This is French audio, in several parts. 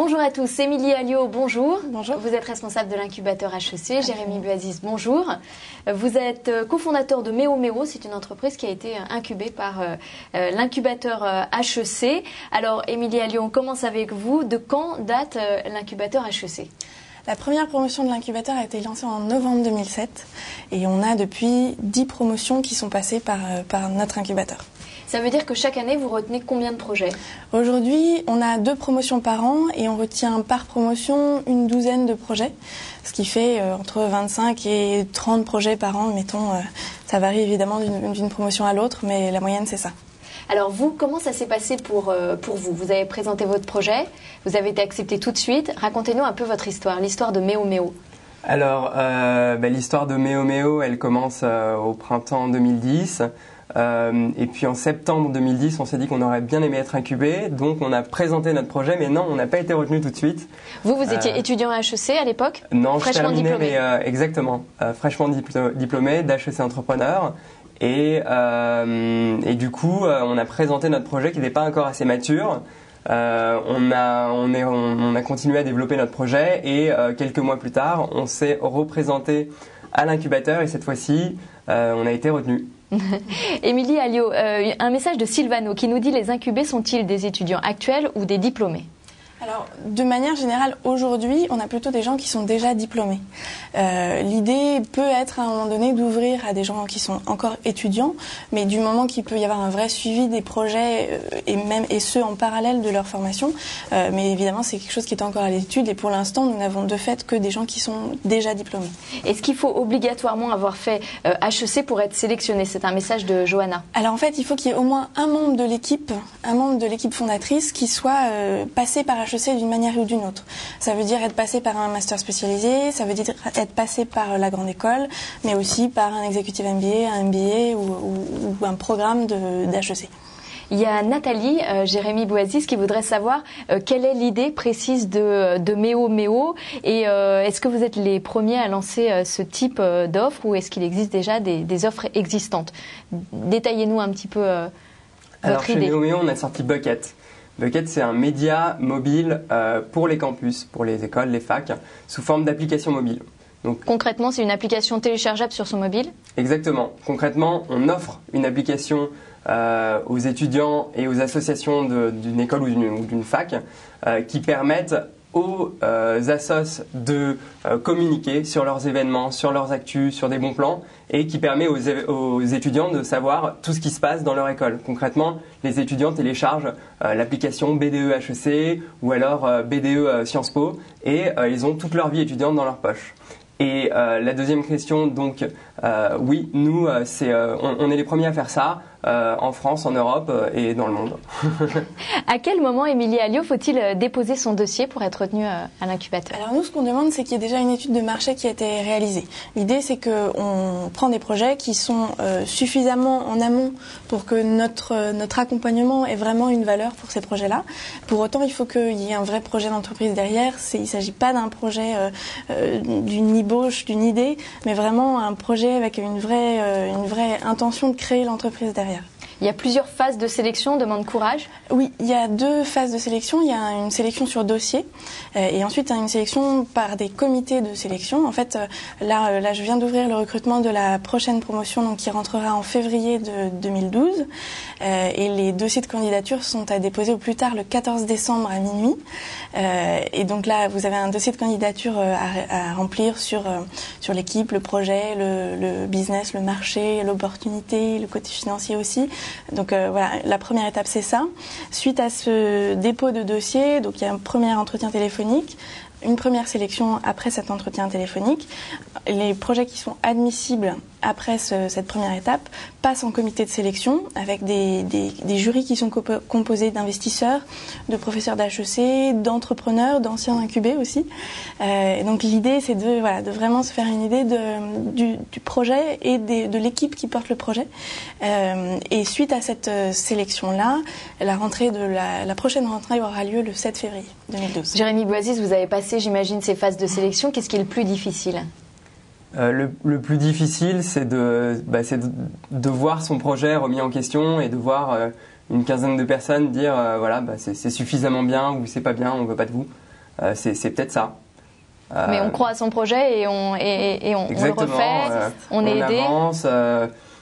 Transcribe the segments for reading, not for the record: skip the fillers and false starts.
Bonjour à tous, Émilie Alliot, bonjour. Bonjour. Vous êtes responsable de l'incubateur HEC, Jérémy Buazis, bonjour. Vous êtes cofondateur de Méo, c'est une entreprise qui a été incubée par l'incubateur HEC. Alors Émilie Alliot, on commence avec vous. De quand date l'incubateur HEC ? La première promotion de l'incubateur a été lancée en novembre 2007 et on a depuis 10 promotions qui sont passées par notre incubateur. Ça veut dire que chaque année, vous retenez combien de projets ? Aujourd'hui, on a 2 promotions par an et on retient par promotion une douzaine de projets, ce qui fait entre 25 et 30 projets par an, mettons. Ça varie évidemment d'une promotion à l'autre, mais la moyenne, c'est ça. Alors vous, comment ça s'est passé pour vous ? Vous avez présenté votre projet, vous avez été accepté tout de suite. Racontez-nous un peu votre histoire, l'histoire de Méo. Alors, l'histoire de Méo, elle commence au printemps 2010. Et puis en septembre 2010, on s'est dit qu'on aurait bien aimé être incubé, donc on a présenté notre projet, mais non, on n'a pas été retenu tout de suite. Vous étiez étudiant à HEC à l'époque ? Non, je fraîchement terminais, diplômé. mais fraîchement diplômé d'HEC Entrepreneur. Et du coup, on a présenté notre projet qui n'était pas encore assez mature. On a continué à développer notre projet et quelques mois plus tard, on s'est représenté à l'incubateur et cette fois-ci, on a été retenu. Émilie Alliot, un message de Sylvano qui nous dit: les incubés sont-ils des étudiants actuels ou des diplômés ? Alors, de manière générale, aujourd'hui, on a plutôt des gens qui sont déjà diplômés. L'idée peut être à un moment donné d'ouvrir à des gens qui sont encore étudiants, mais du moment qu'il peut y avoir un vrai suivi des projets et ce en parallèle de leur formation. Mais évidemment, c'est quelque chose qui est encore à l'étude et pour l'instant, nous n'avons de fait que des gens qui sont déjà diplômés. Est-ce qu'il faut obligatoirement avoir fait HEC pour être sélectionné ? C'est un message de Johanna. Alors en fait, il faut qu'il y ait au moins un membre de l'équipe fondatrice qui soit passé par HEC d'une manière ou d'une autre. Ça veut dire être passé par un master spécialisé, ça veut dire être passé par la grande école, mais aussi par un executive MBA, un MBA ou un programme d'HEC. Il y a Nathalie, Jérémy Buazis, qui voudrait savoir quelle est l'idée précise de Méo et est-ce que vous êtes les premiers à lancer ce type d'offre ou est-ce qu'il existe déjà des offres existantes ? Détaillez-nous un petit peu votre idée. Alors chez Méo, on a sorti Bucket. Bucket, c'est un média mobile pour les campus, pour les écoles, les facs, sous forme d'application mobile. Donc, concrètement, c'est une application téléchargeable sur son mobile ? Exactement. Concrètement, on offre une application aux étudiants et aux associations d'une école ou d'une fac qui permettent aux assos de communiquer sur leurs événements, sur leurs actus, sur des bons plans et qui permet aux étudiants de savoir tout ce qui se passe dans leur école. Concrètement, les étudiants téléchargent l'application BDE HEC ou alors BDE Sciences Po et ils ont toute leur vie étudiante dans leur poche. Et la deuxième question, donc, oui, nous, on est les premiers à faire ça en France, en Europe et dans le monde. À quel moment, Émilie Alliot, faut-il déposer son dossier pour être retenu à l'incubateur ? Alors nous, ce qu'on demande, c'est qu'il y ait déjà une étude de marché qui a été réalisée. L'idée, c'est qu'on prend des projets qui sont suffisamment en amont pour que notre accompagnement ait vraiment une valeur pour ces projets-là. Pour autant, il faut qu'il y ait un vrai projet d'entreprise derrière. Il ne s'agit pas d'un projet d'une ébauche, d'une idée, mais vraiment un projet avec une vraie intention de créer l'entreprise derrière. Il y a plusieurs phases de sélection, demande courage. Oui, il y a 2 phases de sélection. Il y a une sélection sur dossier et ensuite une sélection par des comités de sélection. En fait, là, je viens d'ouvrir le recrutement de la prochaine promotion donc, qui rentrera en février de 2012 et les dossiers de candidature sont à déposer au plus tard le 14 décembre à minuit. Et donc là, vous avez un dossier de candidature à remplir sur l'équipe, le projet, le business, le marché, l'opportunité, le côté financier aussi. Donc voilà, la première étape c'est ça. Suite à ce dépôt de dossier, donc il y a un premier entretien téléphonique, une première sélection après cet entretien téléphonique. Les projets qui sont admissibles après cette première étape passent en comité de sélection avec des jurys qui sont composés d'investisseurs, de professeurs d'HEC, d'entrepreneurs, d'anciens incubés aussi. Et donc l'idée c'est de vraiment se faire une idée du projet et de l'équipe qui porte le projet. Et suite à cette sélection-là, la prochaine rentrée aura lieu le 7 février 2012. Jérémy Buazis, vous avez passé, j'imagine, ces phases de sélection. Qu'est-ce qui est le plus difficile ? Le plus difficile, c'est de voir son projet remis en question et de voir une quinzaine de personnes dire c'est suffisamment bien ou c'est pas bien, on veut pas de vous. c'est peut-être ça. Mais on croit à son projet et on le refait, on est aidé. Avance,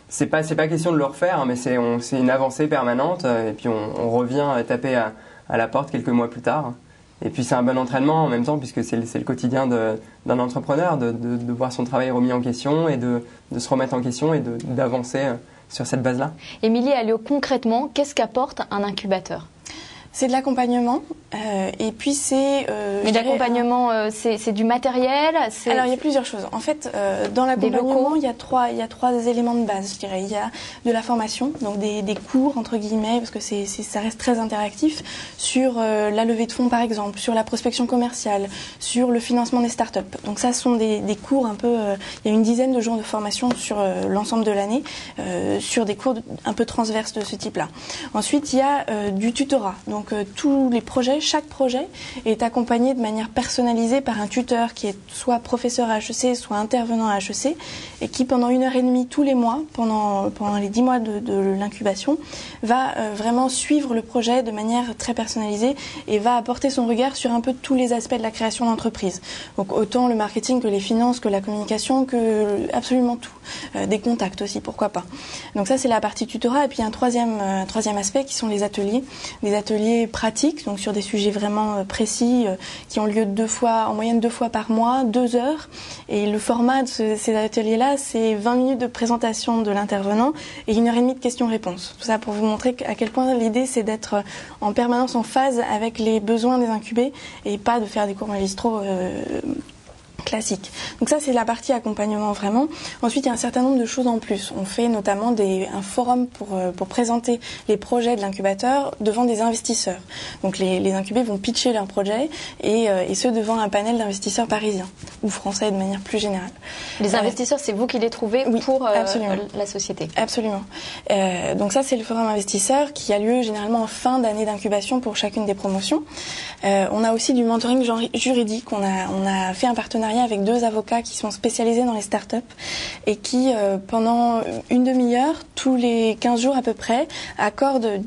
c'est pas question de le refaire, mais c'est une avancée permanente et puis on revient taper à la porte quelques mois plus tard. Et puis c'est un bon entraînement en même temps puisque c'est le quotidien d'un entrepreneur de voir son travail remis en question et de se remettre en question et d'avancer sur cette base-là. Émilie Alliot, concrètement, qu'est-ce qu'apporte un incubateur ? C'est de l'accompagnement et puis c'est... Mais l'accompagnement, c'est du matériel Alors il y a plusieurs choses. En fait, dans l'accompagnement, il y a trois éléments de base, je dirais. Il y a de la formation, donc des cours, entre guillemets, parce que ça reste très interactif, sur la levée de fonds par exemple, sur la prospection commerciale, sur le financement des startups. Donc ça, ce sont des cours un peu... il y a une dizaine de jours de formation sur l'ensemble de l'année, sur des cours un peu transverses de ce type-là. Ensuite, il y a du tutorat. Donc tous les projets, chaque projet est accompagné de manière personnalisée par un tuteur qui est soit professeur à HEC, soit intervenant à HEC, et qui pendant 1h30 tous les mois, pendant les 10 mois de l'incubation, va vraiment suivre le projet de manière très personnalisée et va apporter son regard sur un peu tous les aspects de la création d'entreprise. Donc autant le marketing que les finances, que la communication, que absolument tout. Des contacts aussi, pourquoi pas. Donc ça c'est la partie tutorat, et puis un troisième aspect qui sont les ateliers, des ateliers pratiques, donc sur des sujets vraiment précis qui ont lieu en moyenne 2 fois par mois, 2 heures. Et le format de ces ateliers-là, c'est 20 minutes de présentation de l'intervenant et 1h30 de questions-réponses. Tout ça pour vous montrer à quel point l'idée c'est d'être en permanence en phase avec les besoins des incubés et pas de faire des cours magistraux classique. Donc ça c'est la partie accompagnement vraiment. Ensuite il y a un certain nombre de choses en plus. On fait notamment un forum pour présenter les projets de l'incubateur devant des investisseurs. Donc les incubés vont pitcher leurs projets et ce devant un panel d'investisseurs parisiens ou français de manière plus générale. Les investisseurs, c'est vous qui les trouvez pour la société. Absolument. Donc ça c'est le forum investisseur qui a lieu généralement en fin d'année d'incubation pour chacune des promotions. On a aussi du mentoring juridique. On a fait un partenariat avec 2 avocats qui sont spécialisés dans les startups et qui, pendant une demi-heure, tous les 15 jours à peu près, accordent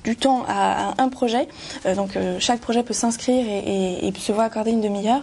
du temps à un projet. Donc chaque projet peut s'inscrire et se voit accorder une demi-heure.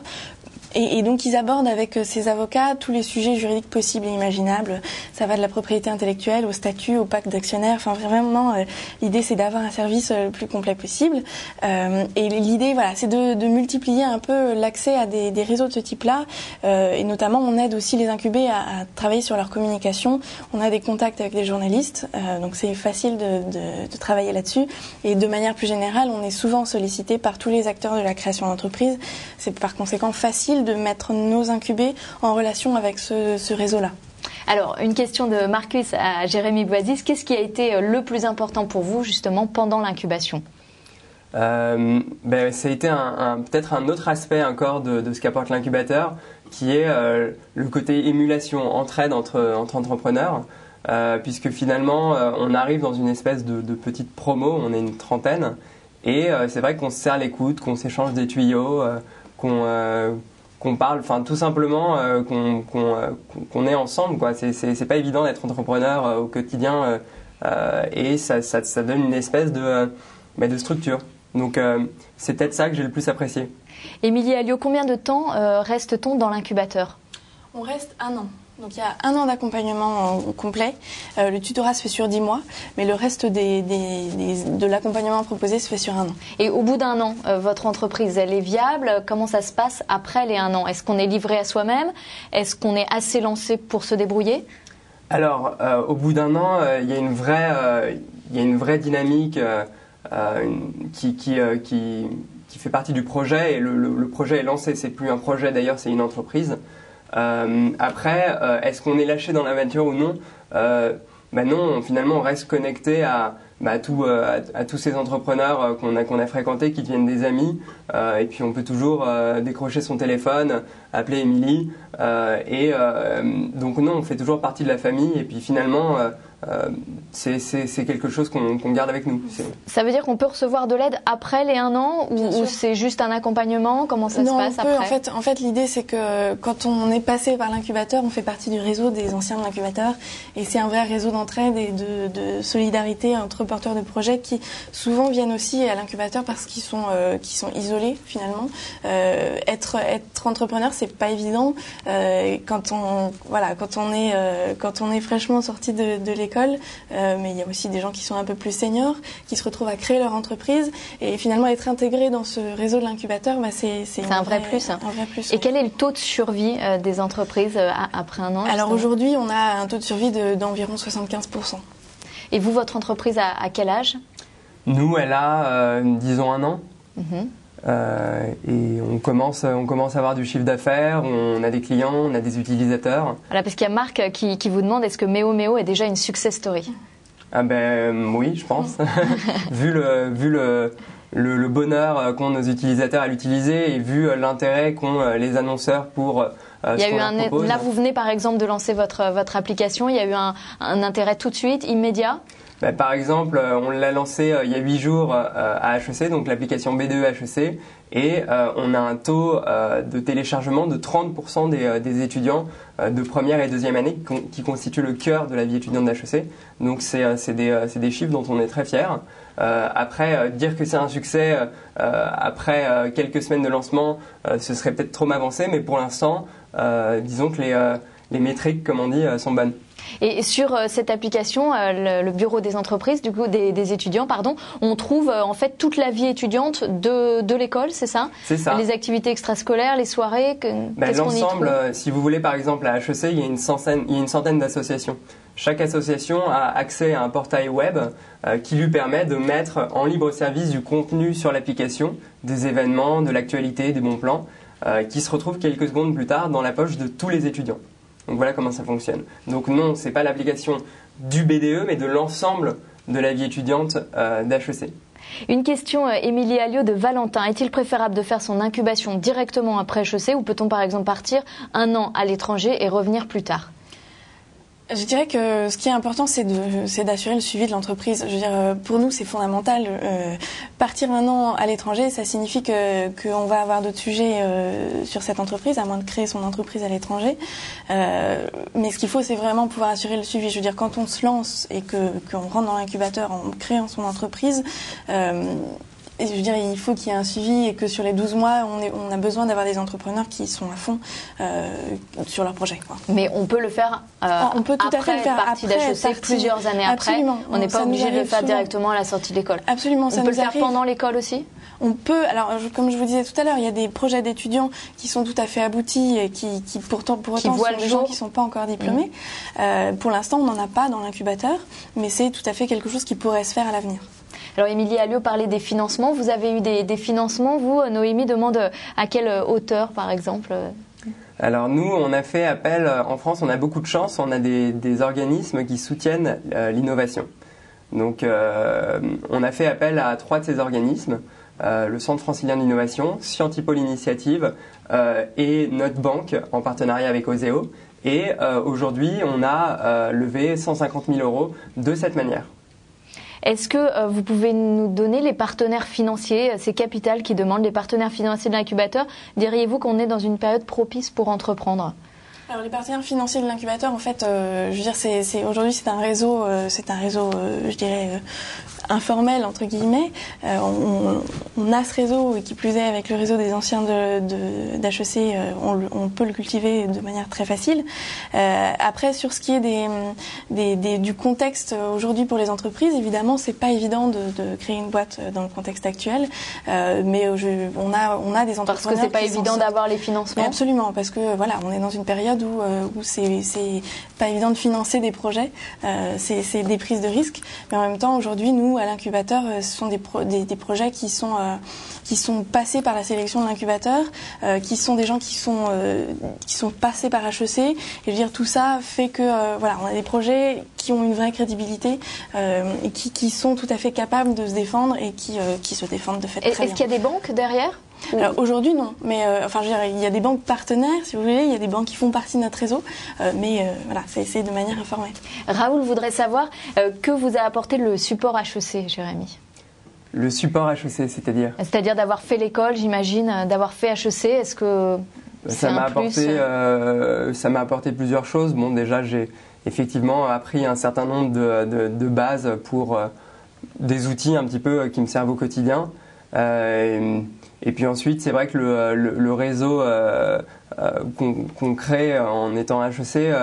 Et donc ils abordent avec ces avocats tous les sujets juridiques possibles et imaginables. Ça va de la propriété intellectuelle au statut, au pacte d'actionnaires. Enfin vraiment, l'idée c'est d'avoir un service le plus complet possible. Et l'idée, voilà, c'est de multiplier un peu l'accès à des réseaux de ce type-là. Et notamment, on aide aussi les incubés à travailler sur leur communication. On a des contacts avec des journalistes, donc c'est facile de travailler là-dessus. Et de manière plus générale, on est souvent sollicité par tous les acteurs de la création d'entreprise. C'est par conséquent facile de mettre nos incubés en relation avec ce réseau-là. Alors, une question de Marcus à Jérémy Boisis. Qu'est-ce qui a été le plus important pour vous, justement, pendant l'incubation ? Ça a été peut-être un autre aspect encore de ce qu'apporte l'incubateur, qui est le côté émulation, entraide entre entrepreneurs, puisque finalement, on arrive dans une espèce de petite promo, on est une trentaine, et c'est vrai qu'on se serre les coudes, qu'on s'échange des tuyaux, qu'on parle, enfin tout simplement qu'on est ensemble, quoi. C'est pas évident d'être entrepreneur au quotidien et ça donne une espèce de structure. Donc c'est peut-être ça que j'ai le plus apprécié. Émilie Alliot, combien de temps reste-t-on dans l'incubateur ? On reste 1 an. Donc il y a 1 an d'accompagnement complet. Le tutorat se fait sur 10 mois, mais le reste de l'accompagnement proposé se fait sur 1 an. Et au bout d'1 an, votre entreprise, elle est viable ? Comment ça se passe après les 1 an ? Est-ce qu'on est livré à soi-même ? Est-ce qu'on est assez lancé pour se débrouiller ? Alors, au bout d'1 an, il y a une vraie dynamique qui fait partie du projet, et le projet est lancé. C'est plus un projet d'ailleurs, c'est une entreprise. Après, est-ce qu'on est lâché dans l'aventure ou non ? Non, finalement on reste connecté à tous ces entrepreneurs qu'on a fréquentés, qui deviennent des amis, et puis on peut toujours décrocher son téléphone, appeler Émilie, donc non, on fait toujours partie de la famille, et puis finalement c'est quelque chose qu'on garde avec nous. Ça veut dire qu'on peut recevoir de l'aide après les 1 an ou c'est juste un accompagnement ? Comment ça se passe après ? En fait, l'idée c'est que quand on est passé par l'incubateur, on fait partie du réseau des anciens de l'incubateur, et c'est un vrai réseau d'entraide et de solidarité entre porteurs de projets qui souvent viennent aussi à l'incubateur parce qu'ils sont isolés finalement. Être entrepreneur, c'est pas évident quand on est fraîchement sorti de l'école, mais il y a aussi des gens qui sont un peu plus seniors, qui se retrouvent à créer leur entreprise et finalement être intégré dans ce réseau de l'incubateur, c'est un vrai plus. Un vrai plus. Et quel est le taux de survie des entreprises après un an? Alors aujourd'hui, on a un taux de survie d'environ 75%. Et vous, votre entreprise, à quel âge? Nous, elle a, disons, 1 an. Et on commence à avoir du chiffre d'affaires, on a des clients, on a des utilisateurs. Voilà, parce qu'il y a Marc qui vous demande, est-ce que Méo est déjà une success story? Ah oui, je pense. vu le bonheur qu'ont nos utilisateurs à l'utiliser et vu l'intérêt qu'ont les annonceurs pour il y a eu là, vous venez par exemple de lancer votre application, il y a eu un intérêt tout de suite, immédiat? Par exemple, on l'a lancé il y a 8 jours à HEC, donc l'application B2 HEC, et on a un taux de téléchargement de 30% des étudiants de première et deuxième année qui constituent le cœur de la vie étudiante d'HEC. Donc c'est des chiffres dont on est très fiers. Après, dire que c'est un succès après quelques semaines de lancement, ce serait peut-être trop m'avancer, mais pour l'instant, disons que les métriques, comme on dit, sont bonnes. Et sur cette application, le bureau des entreprises, du coup des étudiants, pardon, on trouve en fait toute la vie étudiante de l'école, c'est ça? C'est ça. Les activités extrascolaires, les soirées, qu'est-ce qu'on y trouve? L'ensemble, si vous voulez, par exemple à HEC, il y a une centaine d'associations. Chaque association a accès à un portail web qui lui permet de mettre en libre service du contenu sur l'application, des événements, de l'actualité, des bons plans, qui se retrouvent quelques secondes plus tard dans la poche de tous les étudiants. Donc voilà comment ça fonctionne. Donc non, c'est pas l'application du BDE, mais de l'ensemble de la vie étudiante d'HEC. Une question, Émilie Alliot de Valentin. Est-il préférable de faire son incubation directement après HEC ou peut-on par exemple partir 1 an à l'étranger et revenir plus tard? Je dirais que ce qui est important, c'est d'assurer le suivi de l'entreprise. Je veux dire, pour nous, c'est fondamental. Partir 1 an à l'étranger, ça signifie qu'on va avoir d'autres sujets sur cette entreprise, à moins de créer son entreprise à l'étranger. Mais ce qu'il faut, c'est vraiment pouvoir assurer le suivi. Je veux dire, quand on se lance et qu'on rentre dans l'incubateur en créant son entreprise, et je veux dire, il faut qu'il y ait un suivi et que sur les 12 mois, on a besoin d'avoir des entrepreneurs qui sont à fond sur leur projet, quoi. Mais on peut le faire on peut tout après à fait le faire partie d'HEC, plusieurs années absolument. après. On n'est pas obligé de le faire directement à la sortie de l'école. Absolument, ça nous arrive. On peut le faire pendant l'école aussi? On peut, alors comme je vous disais tout à l'heure, il y a des projets d'étudiants qui sont tout à fait aboutis et qui pour autant sont des gens qui ne sont pas encore diplômés. Pour l'instant, on n'en a pas dans l'incubateur, mais c'est tout à fait quelque chose qui pourrait se faire à l'avenir. Alors Émilie Alliot parlait des financements. Vous avez eu des financements, vous? Noémie demande à quelle hauteur, par exemple? Alors nous, on a fait appel, en France, on a beaucoup de chance, on a des organismes qui soutiennent l'innovation. Donc on a fait appel à 3 de ces organismes, le Centre francilien d'innovation, Scientipol Initiative et notre banque en partenariat avec Oseo. Et aujourd'hui, on a levé 150 000 € de cette manière. Est-ce que vous pouvez nous donner les partenaires financiers, c'est Capital qui demande les partenaires financiers de l'incubateur? Diriez-vous qu'on est dans une période propice pour entreprendre? Alors les partenaires financiers de l'incubateur, en fait, je veux dire, aujourd'hui c'est un réseau, je dirais informel entre guillemets. On a ce réseau et qui plus est avec le réseau des anciens d'HEC, on peut le cultiver de manière très facile. Après sur ce qui est du contexte aujourd'hui pour les entreprises, évidemment c'est pas évident de créer une boîte dans le contexte actuel, mais on a des entrepreneurs. Parce que c'est pas évident d'avoir les financements. Mais absolument, parce que voilà, on est dans une période où c'est pas évident de financer des projets, c'est des prises de risques, mais en même temps aujourd'hui nous à l'incubateur ce sont des projets qui sont passés par la sélection de l'incubateur, qui sont des gens qui sont passés par HEC, et je veux dire tout ça fait que voilà, on a des projets qui ont une vraie crédibilité et qui sont tout à fait capables de se défendre et qui se défendent de fait très bien. Est-ce qu'il y a des banques derrière? Alors aujourd'hui non, mais enfin je veux dire, il y a des banques partenaires si vous voulez, il y a des banques qui font partie de notre réseau, mais voilà, c'est de manière informelle. Raoul voudrait savoir que vous a apporté le support HEC, Jérémy. Le support HEC, c'est-à-dire? C'est-à-dire d'avoir fait l'école, j'imagine, d'avoir fait HEC. Est-ce que ça m'a apporté plusieurs choses. Bon, déjà j'ai effectivement appris un certain nombre de bases pour des outils un petit peu qui me servent au quotidien. Et puis ensuite, c'est vrai que le réseau qu'on crée en étant HEC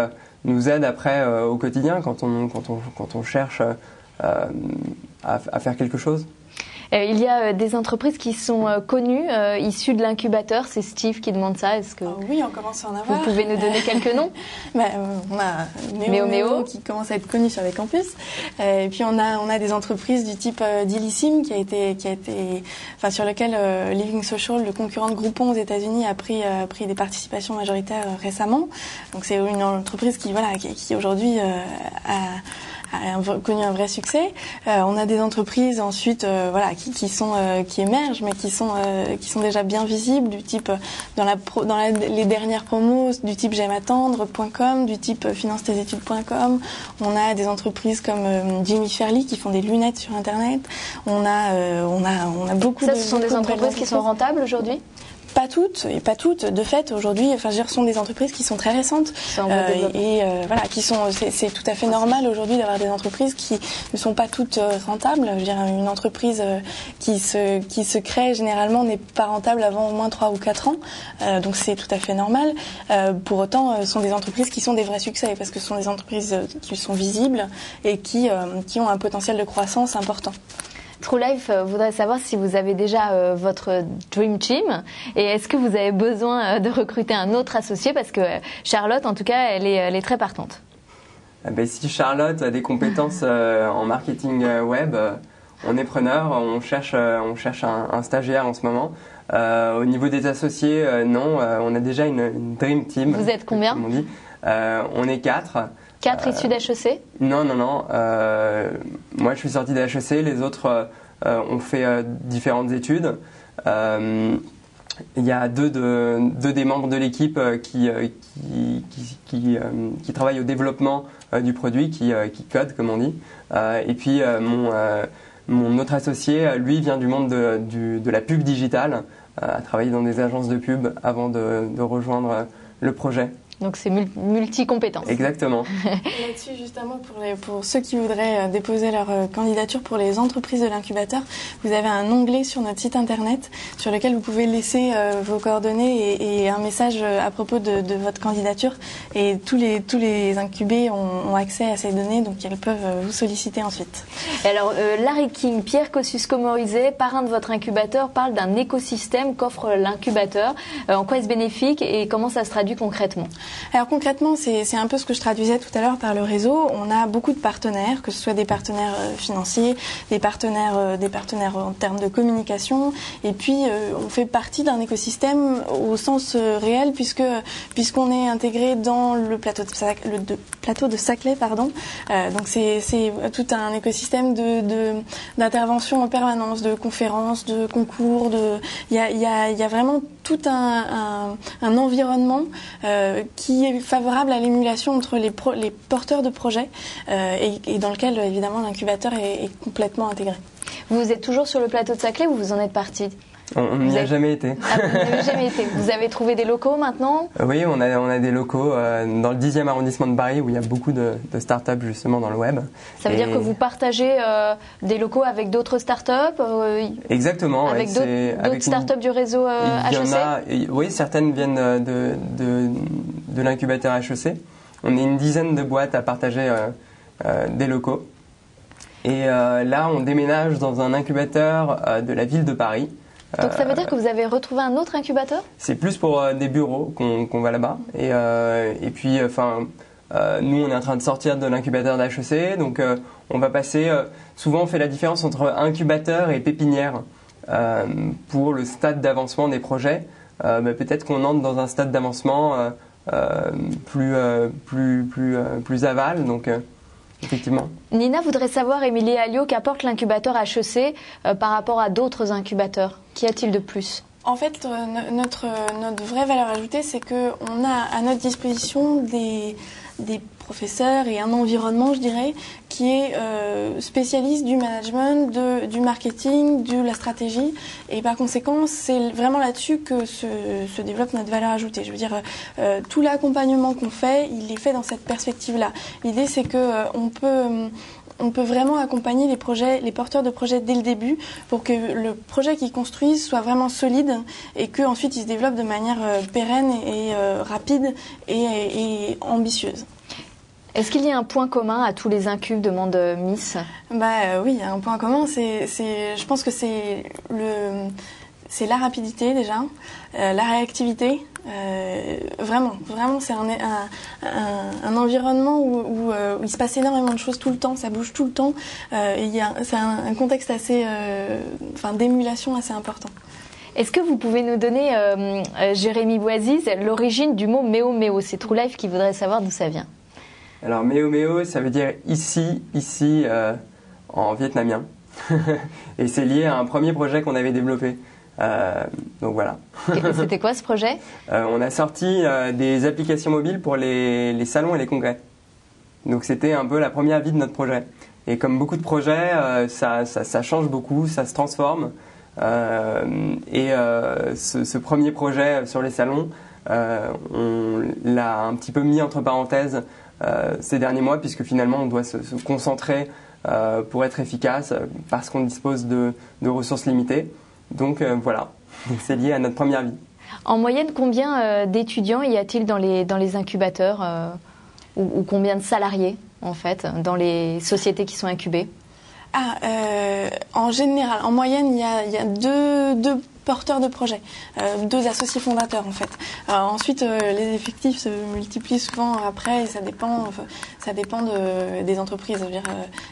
nous aide après au quotidien quand on cherche à faire quelque chose. Il y a des entreprises qui sont connues, issues de l'incubateur. C'est Steve qui demande ça. Est-ce que oui, on commence à en avoir. Vous pouvez nous donner quelques noms? On a Méo qui commence à être connu sur les campus. Et puis on a des entreprises du type Dilissime qui a été, enfin sur lequel Living Social, le concurrent de Groupon aux États-Unis, a pris des participations majoritaires récemment. Donc c'est une entreprise qui aujourd'hui a connu un vrai succès. On a des entreprises ensuite qui émergent mais qui sont déjà bien visibles, du type les dernières promos du type j'aimeattendre.com, du type financetesétudes.com. On a des entreprises comme Jimmy Fairley qui font des lunettes sur internet. On a beaucoup ce sont des entreprises qui sont rentables aujourd'hui? Pas toutes, et pas toutes. De fait, aujourd'hui, ce sont des entreprises qui sont très récentes c'est tout à fait normal aujourd'hui d'avoir des entreprises qui ne sont pas toutes rentables. Je veux dire, une entreprise qui se crée généralement n'est pas rentable avant au moins 3 ou 4 ans, donc c'est tout à fait normal. Pour autant, ce sont des entreprises qui sont des vrais succès parce que ce sont des entreprises qui sont visibles et qui ont un potentiel de croissance important. TrueLife voudrait savoir si vous avez déjà votre Dream Team et est-ce que vous avez besoin de recruter un autre associé parce que Charlotte, en tout cas, elle est très partante. Si Charlotte a des compétences en marketing web, on est preneur, on cherche un stagiaire en ce moment. Au niveau des associés, non, on a déjà une Dream Team. Vous êtes combien? Comme on dit. On est 4. 4 issus d'HEC? Non. Moi, je suis sorti d'HEC. Les autres ont fait différentes études. Il y a deux des membres de l'équipe qui travaillent au développement du produit, qui codent, comme on dit. Et puis, mon autre associé, lui, vient du monde de la pub digitale, a travaillé dans des agences de pub avant de rejoindre le projet. Donc c'est multi-compétences. Exactement. Là-dessus, justement, pour ceux qui voudraient déposer leur candidature pour les entreprises de l'incubateur, vous avez un onglet sur notre site internet sur lequel vous pouvez laisser vos coordonnées et un message à propos de votre candidature. Et tous les incubés ont accès à ces données, donc elles peuvent vous solliciter ensuite. Et alors, Larry King, Pierre Kosciusko-Morizet, parrain de votre incubateur, parle d'un écosystème qu'offre l'incubateur. En quoi est-ce bénéfique et comment ça se traduit concrètement? Alors concrètement, c'est un peu ce que je traduisais tout à l'heure par le réseau. On a beaucoup de partenaires, que ce soit des partenaires financiers, des partenaires en termes de communication, et puis on fait partie d'un écosystème au sens réel puisqu'on est intégré dans le plateau de Saclay, pardon. Donc c'est tout un écosystème d'interventions en permanence, de conférences, de concours, il y a vraiment tout un environnement qui est favorable à l'émulation entre les porteurs de projets et dans lequel évidemment l'incubateur est complètement intégré. Vous êtes toujours sur le plateau de Saclay ou vous en êtes parti? On n'y a jamais été. Ah, vous n'avez jamais été. Vous avez trouvé des locaux maintenant? Oui, on a des locaux dans le 10e arrondissement de Paris où il y a beaucoup de startups justement dans le web. Ça veut dire que vous partagez des locaux avec d'autres startups Exactement. Avec d'autres startups du réseau HEC? Oui, certaines viennent de l'incubateur HEC. On est une dizaine de boîtes à partager des locaux. Et là, on déménage dans un incubateur de la ville de Paris. Donc ça veut dire que vous avez retrouvé un autre incubateur? C'est plus pour des bureaux qu'on va là-bas. Et puis, nous, on est en train de sortir de l'incubateur d'HEC. Donc, on va passer... souvent, on fait la différence entre incubateur et pépinière pour le stade d'avancement des projets. Peut-être qu'on entre dans un stade d'avancement plus aval. Donc... Effectivement. Nina voudrait savoir, Émilie Alliot, qu'apporte l'incubateur HEC par rapport à d'autres incubateurs. Qu'y a-t-il de plus? En fait, notre vraie valeur ajoutée, c'est qu'on a à notre disposition des professeurs et un environnement, je dirais, qui est spécialiste du management, du marketing, de la stratégie. Et par conséquent, c'est vraiment là-dessus que se développe notre valeur ajoutée. Je veux dire, tout l'accompagnement qu'on fait, il est fait dans cette perspective-là. L'idée, c'est que on peut on peut vraiment accompagner les porteurs de projets dès le début pour que le projet qu'ils construisent soit vraiment solide et qu'ensuite il se développe de manière pérenne et rapide et ambitieuse. Est-ce qu'il y a un point commun à tous les incubes, demande Miss? Oui, il y a un point commun. Je pense que c'est la rapidité déjà, la réactivité. Vraiment, c'est un environnement où il se passe énormément de choses tout le temps, ça bouge tout le temps. C'est un contexte assez, d'émulation assez important. Est-ce que vous pouvez nous donner, Jérémy Boisiz, l'origine du mot Méo Méo? C'est True Life qui voudrait savoir d'où ça vient. Alors Méo Méo, ça veut dire ici en vietnamien. Et c'est lié à un premier projet qu'on avait développé. Donc voilà. C'était quoi ce projet? On a sorti des applications mobiles pour les salons et les congrès. Donc c'était un peu la première vie de notre projet. Et comme beaucoup de projets, ça change beaucoup, ça se transforme. Ce premier projet sur les salons, on l'a un petit peu mis entre parenthèses ces derniers mois, puisque finalement on doit se concentrer pour être efficace parce qu'on dispose de ressources limitées. Donc voilà, c'est lié à notre première vie. En moyenne, combien d'étudiants y a-t-il dans les incubateurs ou combien de salariés en fait dans les sociétés qui sont incubées? En général, en moyenne, il y a deux porteurs de projets, 2 associés fondateurs en fait. Ensuite, les effectifs se multiplient souvent après et ça dépend des entreprises. Je veux dire,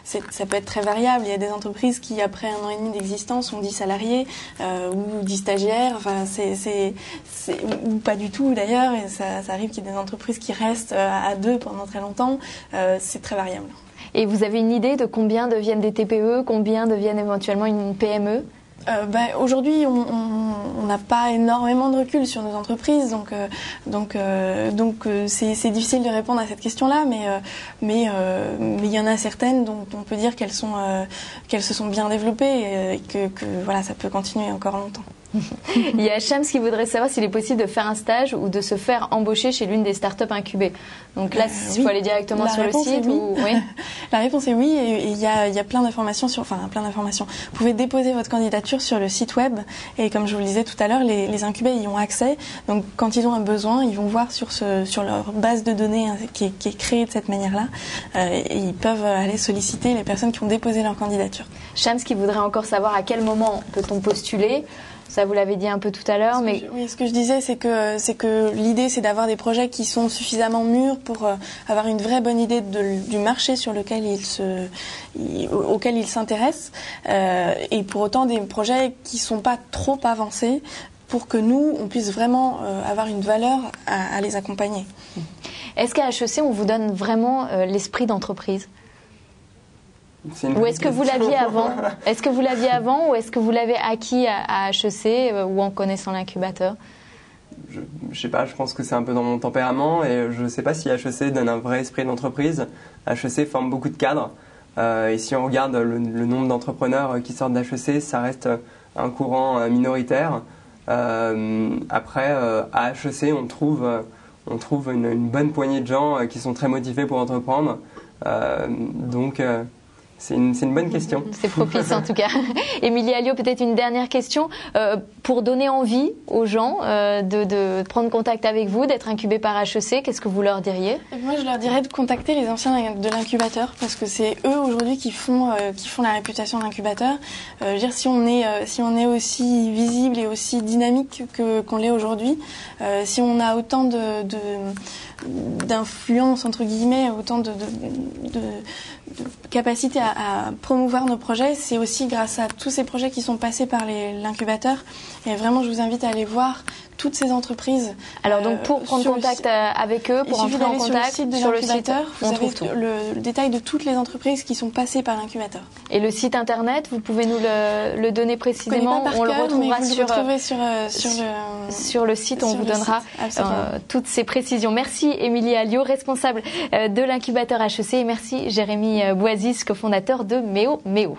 ça peut être très variable. Il y a des entreprises qui, après 1 an et demi d'existence, ont 10 salariés ou 10 stagiaires. Enfin, ou pas du tout d'ailleurs. Et ça arrive qu'il y ait des entreprises qui restent à 2 pendant très longtemps. C'est très variable. Et vous avez une idée de combien deviennent des TPE, combien deviennent éventuellement une PME? Aujourd'hui, on n'a pas énormément de recul sur nos entreprises, donc c'est difficile de répondre à cette question-là, mais il y en a certaines dont on peut dire qu'elles se sont bien développées et que voilà, ça peut continuer encore longtemps. Il y a Shams qui voudrait savoir s'il est possible de faire un stage ou de se faire embaucher chez l'une des startups incubées. Donc là, il faut aller directement sur le site oui. La réponse est oui, et il y a plein d'informations plein d'informations. Vous pouvez déposer votre candidature sur le site web, et comme je vous le disais tout à l'heure, les incubés y ont accès. Donc quand ils ont un besoin, ils vont voir sur leur base de données qui est créée de cette manière-là, et ils peuvent aller solliciter les personnes qui ont déposé leur candidature. Shams qui voudrait encore savoir à quel moment peut-on postuler. Ça, vous l'avez dit un peu tout à l'heure, mais... Oui, ce que je disais, c'est que l'idée, c'est d'avoir des projets qui sont suffisamment mûrs pour avoir une vraie bonne idée du marché sur lequel auquel ils s'intéressent, et pour autant des projets qui sont pas trop avancés pour que nous, on puisse vraiment avoir une valeur à les accompagner. Est-ce qu'à HEC, on vous donne vraiment l'esprit d'entreprise ? Ou est-ce que vous l'aviez avant? Est-ce que vous l'aviez avant ou est-ce que vous l'avez acquis à HEC ou en connaissant l'incubateur? Je sais pas, je pense que c'est un peu dans mon tempérament et je sais pas si HEC donne un vrai esprit d'entreprise. HEC forme beaucoup de cadres et si on regarde le nombre d'entrepreneurs qui sortent d'HEC, ça reste un courant minoritaire. Après, à HEC, on trouve une bonne poignée de gens qui sont très motivés pour entreprendre. Donc... C'est une bonne question. C'est propice en tout cas. Émilie Alliot, peut-être une dernière question. Pour donner envie aux gens de prendre contact avec vous, d'être incubés par HEC, qu'est-ce que vous leur diriez? Moi, je leur dirais de contacter les anciens de l'incubateur parce que c'est eux aujourd'hui qui font la réputation d'incubateur. Je veux dire, si on est aussi visible et aussi dynamique qu'on l'est aujourd'hui, si on a autant d'influence entre guillemets, autant de capacité à promouvoir nos projets, c'est aussi grâce à tous ces projets qui sont passés par l'incubateur. Et vraiment, je vous invite à aller voir toutes ces entreprises. Alors donc pour prendre contact avec eux, pour entrer en contact sur le site, vous avez le détail de toutes les entreprises qui sont passées par l'incubateur. Et le site internet, vous pouvez nous le donner précisément? On le retrouvera sur le site, on vous donnera toutes ces précisions. Merci Émilie Alliot, responsable de l'incubateur HEC, et merci Jérémy Boisiz, cofondateur de Méo Méo.